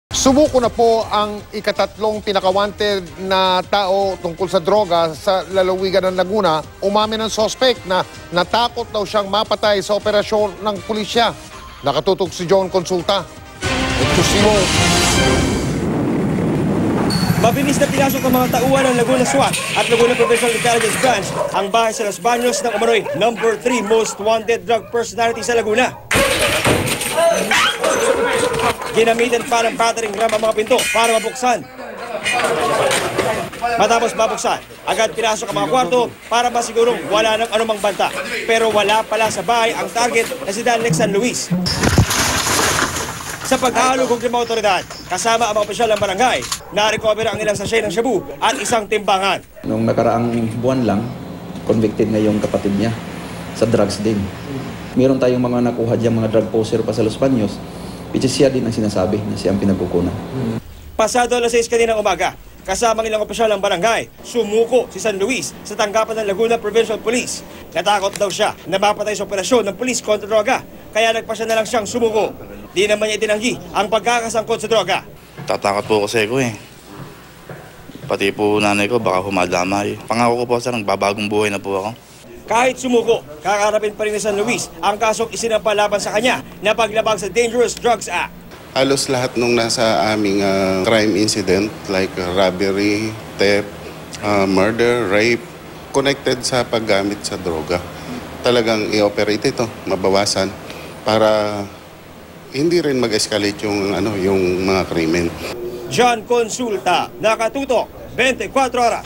Sumuko na po ang ikatatlong pinaka-wanted na tao tungkol sa droga sa lalawigan ng Laguna. Umamin ng suspect na natakot daw siyang mapatay sa operasyon ng pulisya. Nakatutok si John Consulta. Mabilis na pinasok ng mga tauhan ng Laguna SWAT at Laguna Provincial Intelligence Branch ang bahay sa Los Baños ng umano'y #3 most wanted drug personality sa Laguna. Ginamitan pa ng battering ram ang mga pinto para mabuksan. Matapos mabuksan, agad pinasok ang mga kwarto para masigurong wala ng anumang banta. Pero wala pala sa bahay ang target na si Dan Lex San Luis. Sa pag-aalugong ng mga otoridad, kasama ang mga opisyal ng barangay, na-recover ang ilang sachet ng shabu at isang timbangan. Nung nakaraang buwan lang, convicted na yung kapatid niya sa drugs din. Meron tayong mga nakuha diyang mga drug poser pa sa Los Baños, which is siya din ang sinasabi na siya ang pinagkukunan. Pasado alas 6 kaninang umaga, kasama ng ilang opisyal ng barangay, sumuko si San Luis sa tanggapan ng Laguna Provincial Police. Natakot daw siya na mapatay sa operasyon ng pulis kontra droga, kaya nagpasya na lang siyang sumuko. Di naman niya itinanggi ang pagkakasangkot sa droga. Tatakot po kasi ko eh. Pati po nanay ko baka humadamay. Pangako ko po sa nagbabagong buhay na po ako. Kahit sumuko, kakarapin pa rin ni San Luis ang kasong isinampa laban sa kanya na paglabag sa Dangerous Drugs Act. Halos lahat nung nasa aming crime incident like robbery, theft, murder, rape, connected sa paggamit sa droga. Talagang i-operate ito, mabawasan para hindi rin mag-escalate yung mga krimen. John Consulta, nakatutok, 24 oras.